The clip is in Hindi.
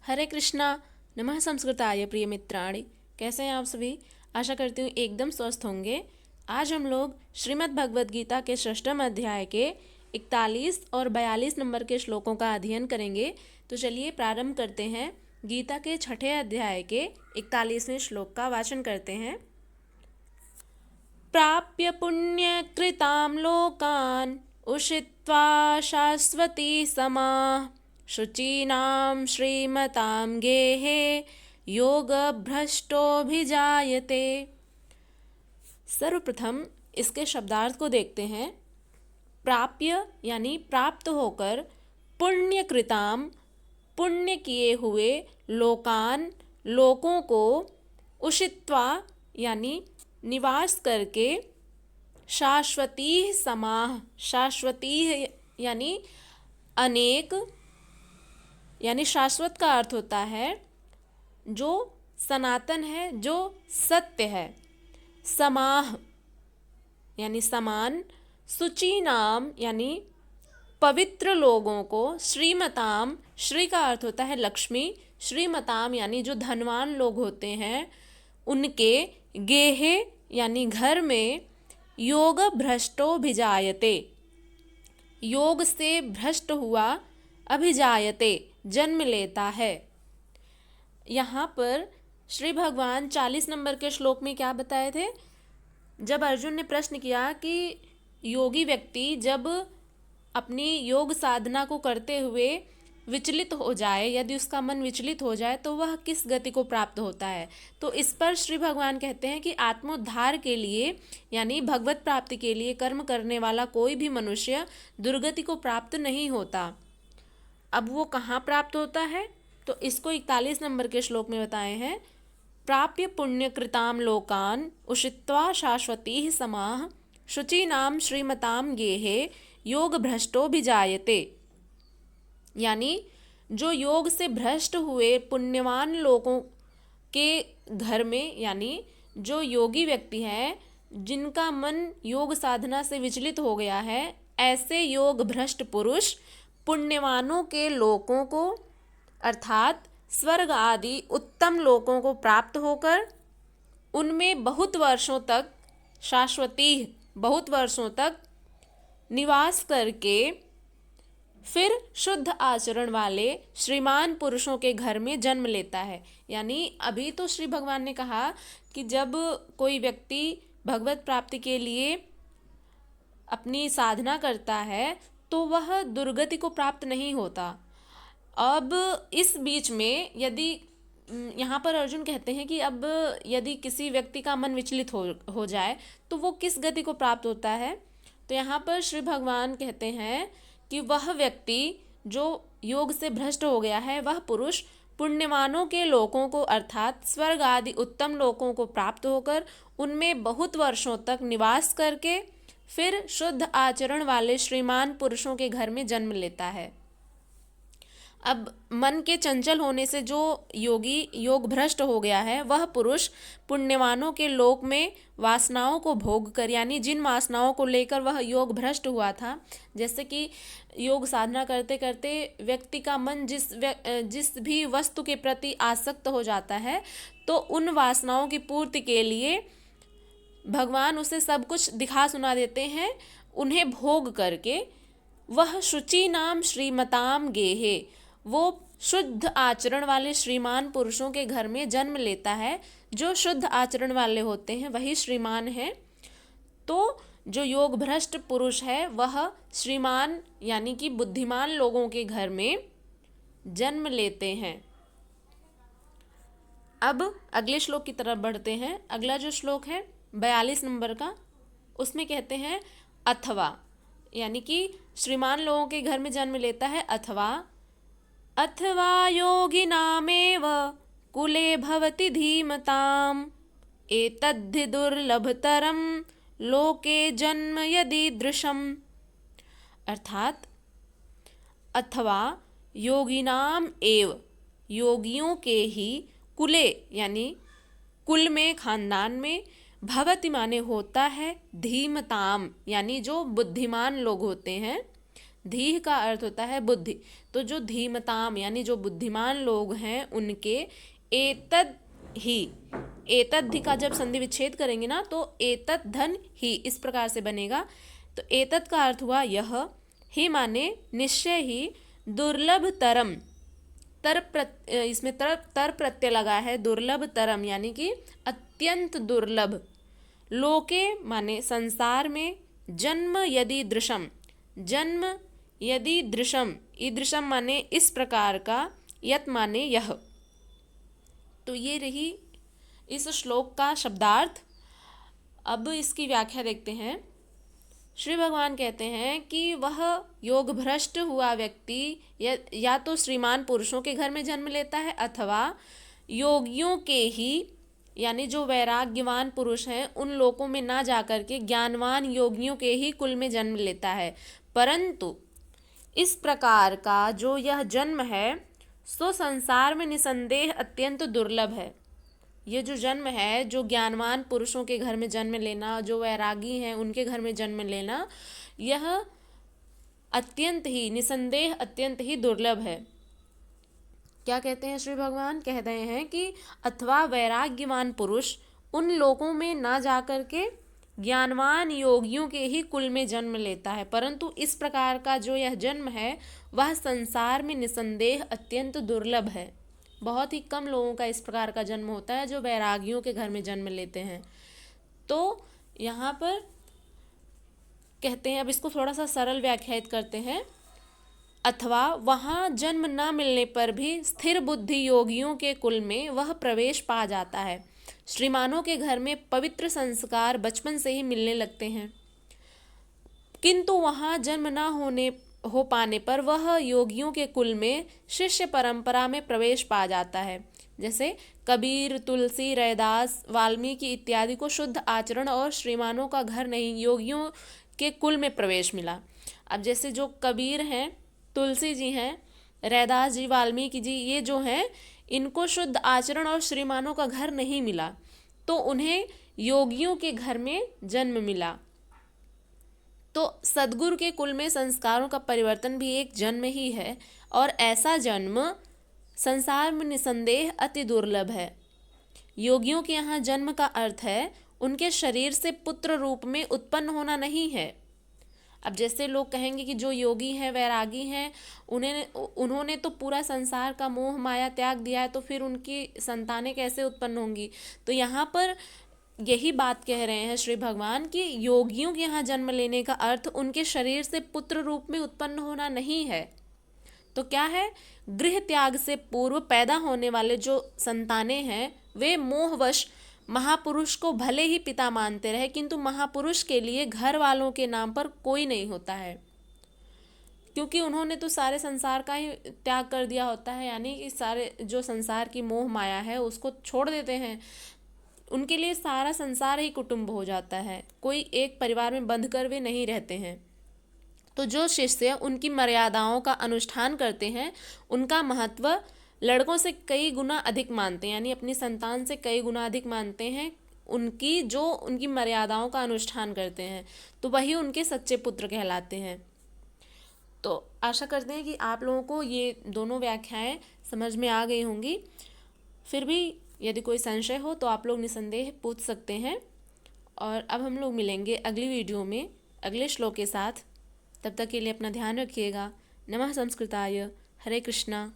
हरे कृष्णा। नमः संस्कृताय प्रिय मित्राणि। कैसे हैं आप सभी? आशा करती हूँ एकदम स्वस्थ होंगे। आज हम लोग श्रीमद् भगवद गीता के षष्ठम अध्याय के 41 और 42 नंबर के श्लोकों का अध्ययन करेंगे। तो चलिए प्रारंभ करते हैं। गीता के छठे अध्याय के 41वें श्लोक का वाचन करते हैं। प्राप्य पुण्यकृतां लोकान् उषित्वा शाश्वती समाः शुचीनां श्रीमतां गेहे योगभ्रष्टोऽभिजायते। सर्वप्रथम इसके शब्दार्थ को देखते हैं। प्राप्य यानी प्राप्त होकर, पुण्यकृताम पुण्य किए हुए, लोकान लोकों को, उषित्वा यानी निवास करके, शाश्वती समाह शाश्वती यानी अनेक, यानी शाश्वत का अर्थ होता है जो सनातन है, जो सत्य है। समाह यानी समान। शुचि नाम यानी पवित्र लोगों को। श्रीमताम, श्री का अर्थ होता है लक्ष्मी। श्रीमताम यानी जो धनवान लोग होते हैं उनके, गेहे यानी घर में, योग भ्रष्टो भिजायते योग से भ्रष्ट हुआ, अभिजायते जन्म लेता है। यहाँ पर श्री भगवान 40 नंबर के श्लोक में क्या बताए थे? जब अर्जुन ने प्रश्न किया कि योगी व्यक्ति जब अपनी योग साधना को करते हुए विचलित हो जाए, यदि उसका मन विचलित हो जाए तो वह किस गति को प्राप्त होता है। तो इस पर श्री भगवान कहते हैं कि आत्मोद्धार के लिए यानी भगवत प्राप्ति के लिए कर्म करने वाला कोई भी मनुष्य दुर्गति को प्राप्त नहीं होता। अब वो कहाँ प्राप्त होता है? तो इसको 41 नंबर के श्लोक में बताए हैं। प्राप्य पुण्यकृताम लोकान उषित्वा शाश्वती समाह शुचीनाम श्रीमताम गेहे योग भ्रष्टो भिजायते। यानी जो योग से भ्रष्ट हुए पुण्यवान लोगों के घर में, यानी जो योगी व्यक्ति हैं जिनका मन योग साधना से विचलित हो गया है, ऐसे योग भ्रष्ट पुरुष पुण्यवानों के लोकों को अर्थात स्वर्ग आदि उत्तम लोकों को प्राप्त होकर उनमें बहुत वर्षों तक, शाश्वती बहुत वर्षों तक निवास करके फिर शुद्ध आचरण वाले श्रीमान पुरुषों के घर में जन्म लेता है। यानी अभी तो श्री भगवान ने कहा कि जब कोई व्यक्ति भगवत प्राप्ति के लिए अपनी साधना करता है तो वह दुर्गति को प्राप्त नहीं होता। अब इस बीच में यदि यहाँ पर अर्जुन कहते हैं कि अब यदि किसी व्यक्ति का मन विचलित हो जाए तो वो किस गति को प्राप्त होता है। तो यहाँ पर श्री भगवान कहते हैं कि वह व्यक्ति जो योग से भ्रष्ट हो गया है, वह पुरुष पुण्यवानों के लोकों को अर्थात स्वर्ग आदि उत्तम लोकों को प्राप्त होकर उनमें बहुत वर्षों तक निवास करके फिर शुद्ध आचरण वाले श्रीमान पुरुषों के घर में जन्म लेता है। अब मन के चंचल होने से जो योगी योग भ्रष्ट हो गया है, वह पुरुष पुण्यवानों के लोक में वासनाओं को भोग कर, यानी जिन वासनाओं को लेकर वह योग भ्रष्ट हुआ था, जैसे कि योग साधना करते करते व्यक्ति का मन जिस भी वस्तु के प्रति आसक्त हो जाता है, तो उन वासनाओं की पूर्ति के लिए भगवान उसे सब कुछ दिखा सुना देते हैं। उन्हें भोग करके वह शुचि नाम श्रीमताम गेहे, वो शुद्ध आचरण वाले श्रीमान पुरुषों के घर में जन्म लेता है। जो शुद्ध आचरण वाले होते हैं वही श्रीमान हैं। तो जो योग भ्रष्ट पुरुष है वह श्रीमान यानी कि बुद्धिमान लोगों के घर में जन्म लेते हैं। अब अगले श्लोक की तरफ बढ़ते हैं। अगला जो श्लोक है 42 नंबर का, उसमें कहते हैं अथवा, यानी कि श्रीमान लोगों के घर में जन्म लेता है। अथवा योगिनामेव कुले भवति धीमताम् एतद्धि दुर्लभतरं लोके जन्म यदीदृशम्। अर्थात अथवा योगिनाम एव, योगियों के ही, कुले यानी कुल में, खानदान में, भवति माने होता है, धीमताम यानी जो बुद्धिमान लोग होते हैं, धीः का अर्थ होता है बुद्धि। तो जो धीमताम यानी जो बुद्धिमान लोग हैं उनके एतद ही, एतद ही का जब संधि विच्छेद करेंगे ना तो एतद धन ही इस प्रकार से बनेगा। तो एतद का अर्थ हुआ यह, ही माने निश्चय ही, दुर्लभ तरम, इसमें तर प्रत्यय लगा है, दुर्लभ तरम यानी कि अत्यंत दुर्लभ, लोके माने संसार में, जन्म यदि दृशम, जन्म यदि दृशम, ईदृशम माने इस प्रकार का, यत माने यह। तो ये रही इस श्लोक का शब्दार्थ। अब इसकी व्याख्या देखते हैं। श्री भगवान कहते हैं कि वह योग भ्रष्ट हुआ व्यक्ति या तो श्रीमान पुरुषों के घर में जन्म लेता है अथवा योगियों के ही यानी जो वैराग्यवान पुरुष हैं उन लोकों में ना जाकर के ज्ञानवान योगियों के ही कुल में जन्म लेता है। परंतु इस प्रकार का जो यह जन्म है सो संसार में निसंदेह अत्यंत दुर्लभ है। ये जो जन्म है, जो ज्ञानवान पुरुषों के घर में जन्म लेना, जो वैरागी हैं उनके घर में जन्म लेना, यह अत्यंत ही, निसंदेह अत्यंत ही दुर्लभ है। क्या कहते हैं श्री भगवान? कह रहे हैं कि अथवा वैराग्यवान पुरुष उन लोगों में ना जाकर के ज्ञानवान योगियों के ही कुल में जन्म लेता है, परंतु इस प्रकार का जो यह जन्म है वह संसार में निसंदेह अत्यंत दुर्लभ है। बहुत ही कम लोगों का इस प्रकार का जन्म होता है जो वैरागियों के घर में जन्म लेते हैं। तो यहाँ पर कहते हैं, अब इसको थोड़ा सा सरल व्याख्यायित करते हैं। अथवा वहाँ जन्म न मिलने पर भी स्थिर बुद्धि योगियों के कुल में वह प्रवेश पा जाता है। श्रीमानों के घर में पवित्र संस्कार बचपन से ही मिलने लगते हैं, किंतु वहाँ जन्म न हो पाने पर वह योगियों के कुल में शिष्य परंपरा में प्रवेश पा जाता है। जैसे कबीर, तुलसी, रैदास, वाल्मीकि इत्यादि को शुद्ध आचरण और श्रीमानों का घर नहीं, योगियों के कुल में प्रवेश मिला। अब जैसे जो कबीर हैं, तुलसी जी हैं, रैदास जी, वाल्मीकि जी, ये जो हैं इनको शुद्ध आचरण और श्रीमानों का घर नहीं मिला, तो उन्हें योगियों के घर में जन्म मिला। तो सद्गुरु के कुल में संस्कारों का परिवर्तन भी एक जन्म ही है, और ऐसा जन्म संसार में निसंदेह अति दुर्लभ है। योगियों के यहाँ जन्म का अर्थ है उनके शरीर से पुत्र रूप में उत्पन्न होना नहीं है। अब जैसे लोग कहेंगे कि जो योगी हैं, वैरागी हैं, उन्होंने तो पूरा संसार का मोह माया त्याग दिया है, तो फिर उनकी संतानें कैसे उत्पन्न होंगी? तो यहाँ पर यही बात कह रहे हैं श्री भगवान कि योगियों के यहाँ जन्म लेने का अर्थ उनके शरीर से पुत्र रूप में उत्पन्न होना नहीं है। तो क्या है? गृह त्याग से पूर्व पैदा होने वाले जो संतानें हैं वे मोहवश महापुरुष को भले ही पिता मानते रहे, किंतु महापुरुष के लिए घर वालों के नाम पर कोई नहीं होता है, क्योंकि उन्होंने तो सारे संसार का ही त्याग कर दिया होता है, यानी कि सारे जो संसार की मोह माया है उसको छोड़ देते हैं। उनके लिए सारा संसार ही कुटुंब हो जाता है, कोई एक परिवार में बंध कर वे नहीं रहते हैं। तो जो शिष्य उनकी मर्यादाओं का अनुष्ठान करते हैं उनका महत्व लड़कों से कई गुना अधिक मानते हैं, यानी अपनी संतान से कई गुना अधिक मानते हैं उनकी मर्यादाओं का अनुष्ठान करते हैं, तो वही उनके सच्चे पुत्र कहलाते हैं। तो आशा करते हैं कि आप लोगों को ये दोनों व्याख्याएं समझ में आ गई होंगी। फिर भी यदि कोई संशय हो तो आप लोग निसंदेह पूछ सकते हैं। और अब हम लोग मिलेंगे अगली वीडियो में अगले श्लोक के साथ। तब तक के लिए अपना ध्यान रखिएगा। नमः संस्कृताय। हरे कृष्णा।